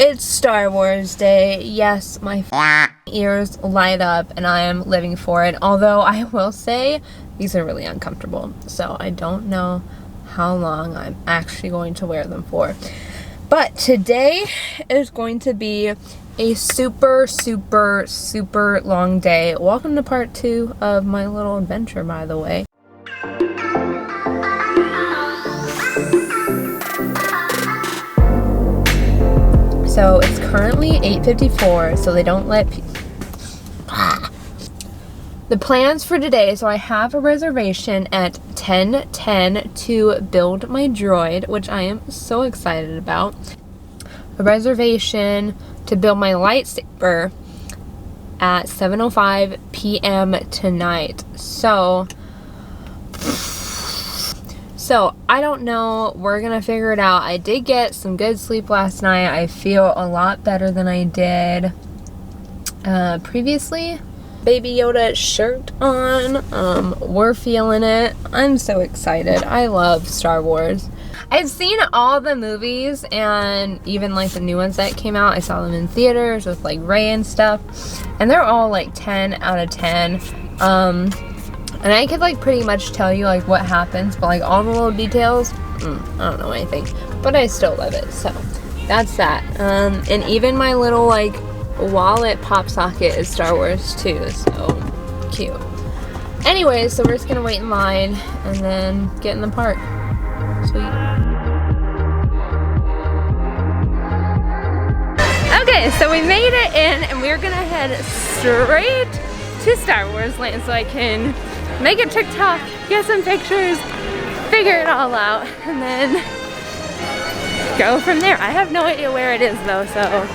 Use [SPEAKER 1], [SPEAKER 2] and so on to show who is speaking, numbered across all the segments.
[SPEAKER 1] It's Star Wars Day. Yes, my ears light up and I am living for it. Although I will say these are really uncomfortable. So I don't know how long I'm actually going to wear them for. But today is going to be a super long day. Welcome to part 2 of my little adventure, by the way. So it's currently 8:54, so they don't let The plans for today, so I have a reservation at 10:10 to build my droid, which I am so excited about. A reservation to build my lightsaber at 7:05 p.m. tonight. So I don't know, we're gonna figure it out. I did get some good sleep last night. I feel a lot better than I did previously. Baby Yoda shirt on. We're feeling it. I'm so excited. I love Star Wars. I've seen all the movies and even like the new ones that came out. I saw them in theaters with like Rey and stuff, and they're all like 10 out of 10. And I could like pretty much tell you like what happens, but like all the little details, I don't know anything, but I still love it. So that's that. And even my little like wallet pop socket is Star Wars too, so cute. Anyways, so we're just gonna wait in line and then get in the park. Sweet. Okay, so we made it in and we're gonna head straight to Star Wars Land so I can make a TikTok, get some pictures, figure it all out, and then go from there. I have no idea where it is though, so.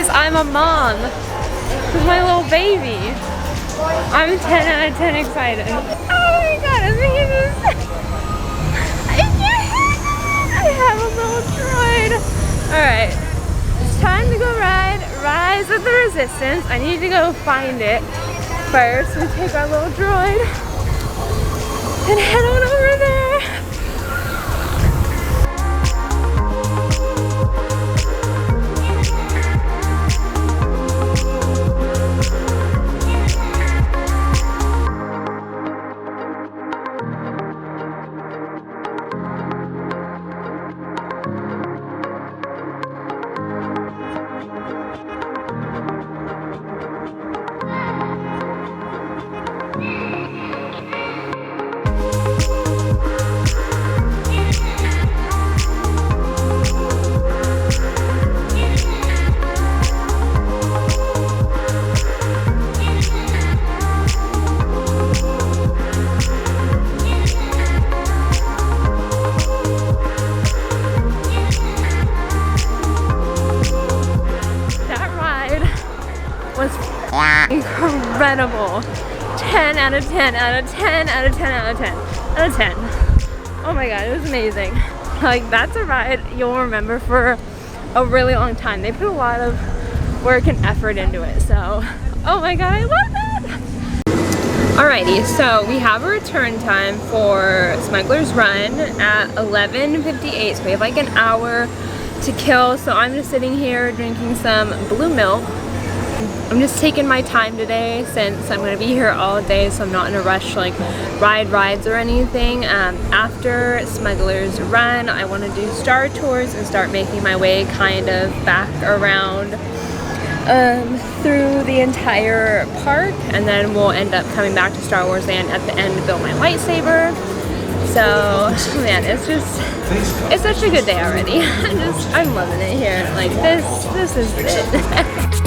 [SPEAKER 1] I'm a mom with my little baby. I'm 10 out of 10 excited. Oh my god, I think it is. I have a little droid. Alright, it's time to go ride Rise of the Resistance. I need to go find it first. We take our little droid and head on over there. Incredible. 10 out of 10 out of 10 out of 10 out of 10 out of 10. Oh my god, it was amazing. Like, that's a ride you'll remember for a really long time. They put a lot of work and effort into it, so oh my god, I love it. Alrighty, so we have a return time for Smuggler's Run at 11:58, so we have like an hour to kill. So I'm just sitting here drinking some blue milk. I'm just taking my time today since I'm going to be here all day, so I'm not in a rush to like ride rides or anything. After Smuggler's Run, I want to do Star Tours and start making my way kind of back around through the entire park, and then we'll end up coming back to Star Wars Land at the end to build my lightsaber. So, man, it's such a good day already. I'm loving it here. Like, this is it.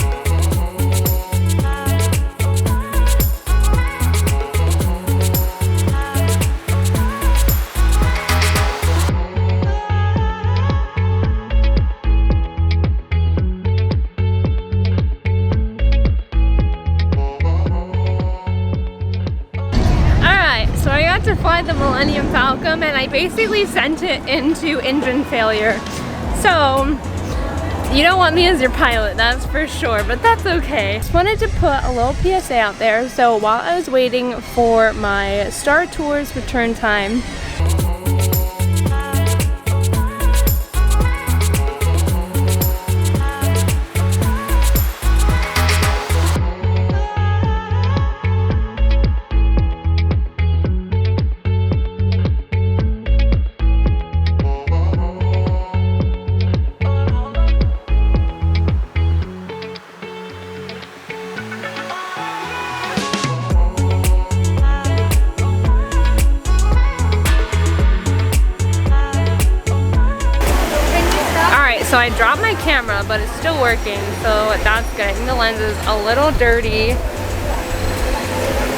[SPEAKER 1] So I got to fly the Millennium Falcon and I basically sent it into engine failure. So you don't want me as your pilot, that's for sure, but that's okay. Just wanted to put a little PSA out there. So while I was waiting for my Star Tours return time, so I dropped my camera, but it's still working, so that's good. I think the lens is a little dirty.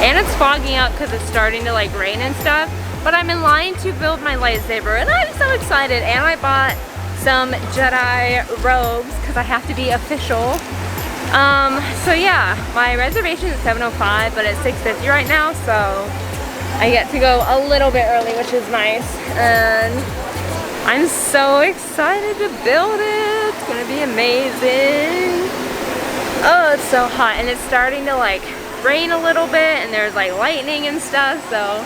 [SPEAKER 1] And it's fogging up because it's starting to like rain and stuff. But I'm in line to build my lightsaber and I'm so excited. And I bought some Jedi robes because I have to be official. So yeah, my reservation is at 7:05, but it's 6:50 right now, so I get to go a little bit early, which is nice. And I'm so excited to build it. It's gonna be amazing. Oh, it's so hot and it's starting to like rain a little bit and there's like lightning and stuff, so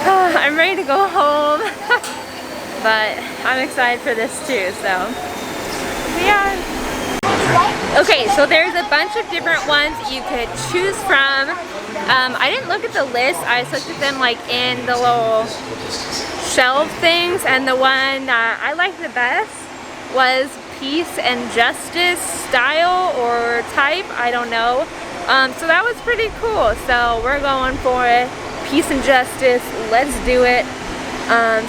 [SPEAKER 1] I'm ready to go home. But I'm excited for this too, so yeah. Okay, so there's a bunch of different ones you could choose from. I didn't look at the list, I just looked at them like in the little shelf things, and the one I liked the best was Peace and Justice style or type, I don't know. So that was pretty cool, so we're going for it. Peace and Justice, let's do it.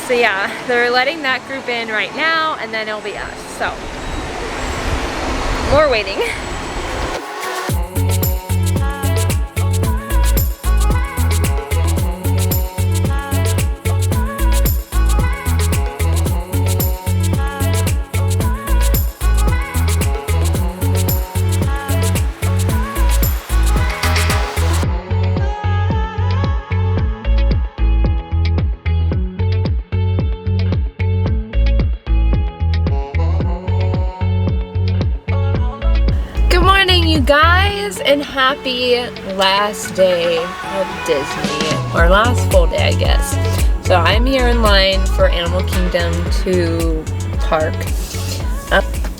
[SPEAKER 1] So yeah, they're letting that group in right now and then it'll be us, so more waiting. Guys, and happy last day of Disney, or last full day I guess. So I'm here in line for Animal Kingdom to park.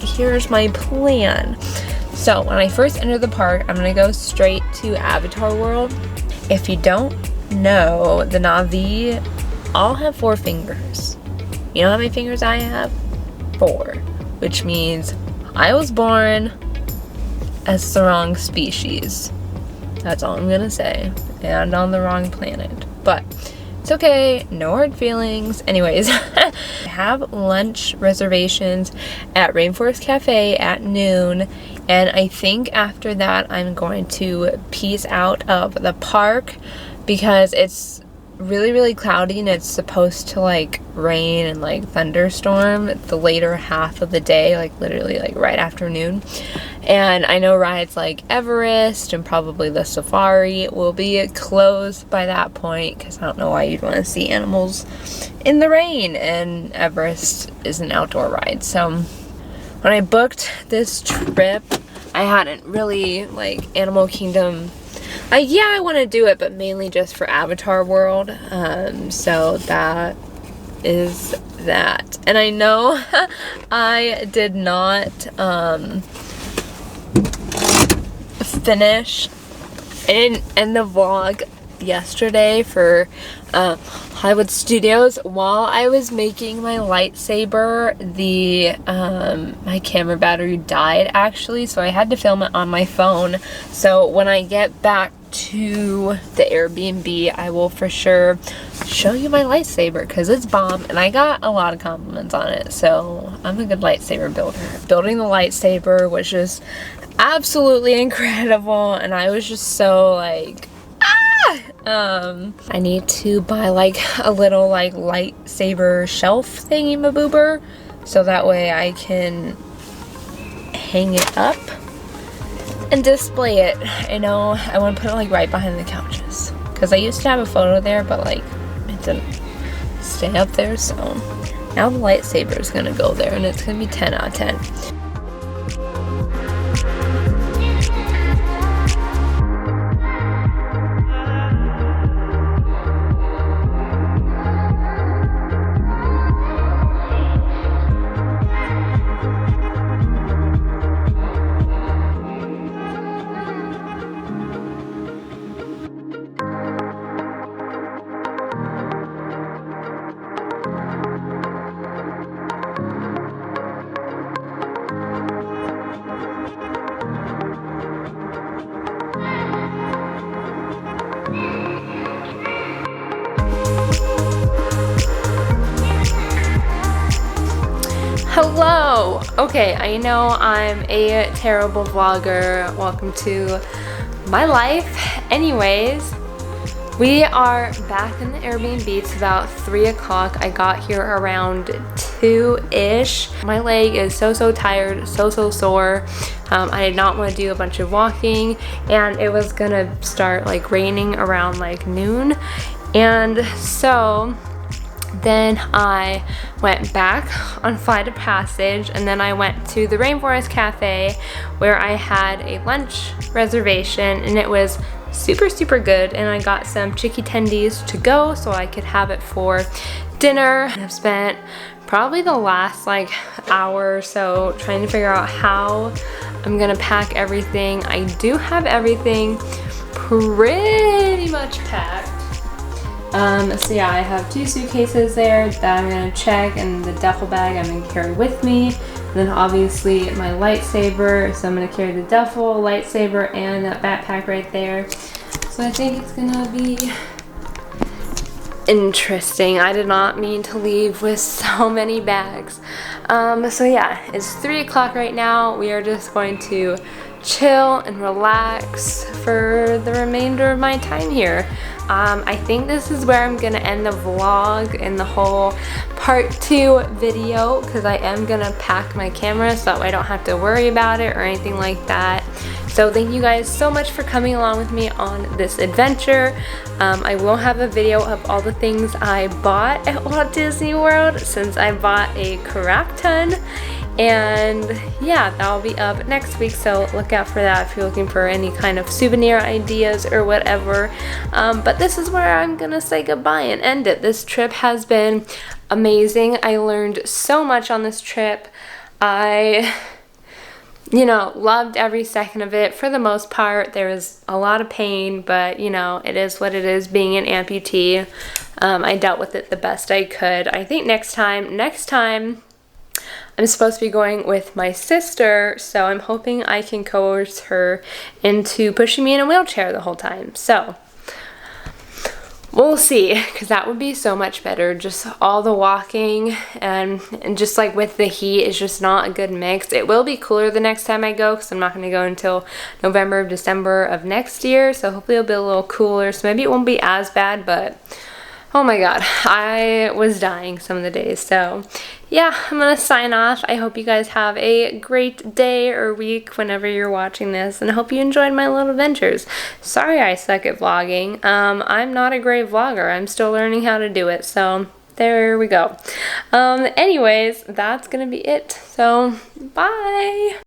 [SPEAKER 1] Here's my plan. So when I first enter the park, I'm gonna go straight to Avatar World. If you don't know, the Na'vi all have 4 fingers. You know how many fingers I have? 4, which means I was born as the wrong species. That's all I'm gonna say. And on the wrong planet. But it's okay, no hard feelings. Anyways, I have lunch reservations at Rainforest Cafe at noon. And I think after that I'm going to peace out of the park because it's really cloudy and it's supposed to like rain and like thunderstorm the later half of the day, like literally like right after noon. And I know rides like Everest and probably the Safari will be closed by that point because I don't know why you'd want to see animals in the rain, and Everest is an outdoor ride. So when I booked this trip, I hadn't really like Animal Kingdom. Yeah, I want to do it, but mainly just for Avatar World. So that is that. And I know I did not finish in the vlog yesterday for Hollywood Studios. While I was making my lightsaber, my camera battery died actually, so I had to film it on my phone. So when I get back to the Airbnb, I will for sure show you my lightsaber because it's bomb and I got a lot of compliments on it. So I'm a good lightsaber builder. Building the lightsaber was just absolutely incredible and I was just so like, I need to buy like a little like lightsaber shelf thingy maboober so that way I can hang it up and display it. I know I want to put it like right behind the couches because I used to have a photo there but like it didn't stay up there, so now the lightsaber is gonna go there and it's gonna be 10 out of 10. Hello! Okay, I know I'm a terrible vlogger. Welcome to my life. Anyways, we are back in the Airbnb. It's about 3 o'clock. I got here around 2-ish. My leg is so tired, so sore. I did not want to do a bunch of walking and it was gonna start like raining around like noon. And so then I went back on Flight of Passage and then I went to the Rainforest Cafe where I had a lunch reservation and it was super good and I got some chicky tendies to go so I could have it for dinner. I've spent probably the last like hour or so trying to figure out how I'm gonna pack everything. I do have everything pretty much packed. So yeah, I have 2 suitcases there that I'm gonna check and the duffel bag I'm gonna carry with me. And then obviously my lightsaber, so I'm gonna carry the duffel, lightsaber, and that backpack right there. So I think it's gonna be interesting. I did not mean to leave with so many bags. So yeah, it's 3 o'clock right now. We are just going to chill and relax for the remainder of my time here. I think this is where I'm gonna end the vlog and the whole part 2 video because I am gonna pack my camera so that way I don't have to worry about it or anything like that. So thank you guys so much for coming along with me on this adventure. I will have a video of all the things I bought at Walt Disney World since I bought a crap ton. And yeah, that'll be up next week, so look out for that if you're looking for any kind of souvenir ideas or whatever. But this is where I'm gonna say goodbye and end it. This trip has been amazing. I learned so much on this trip. I loved every second of it for the most part. There was a lot of pain, but it is what it is being an amputee. I dealt with it the best I could. I think next time I'm supposed to be going with my sister, so I'm hoping I can coerce her into pushing me in a wheelchair the whole time. So we'll see, because that would be so much better. Just all the walking and just like with the heat is just not a good mix. It will be cooler the next time I go because I'm not going to go until November, December of next year. So hopefully it'll be a little cooler. So maybe it won't be as bad, but oh my god, I was dying some of the days. So yeah, I'm gonna sign off. I hope you guys have a great day or week whenever you're watching this, and I hope you enjoyed my little adventures. Sorry I suck at vlogging. I'm not a great vlogger. I'm still learning how to do it, so there we go. Anyways, that's gonna be it. So bye.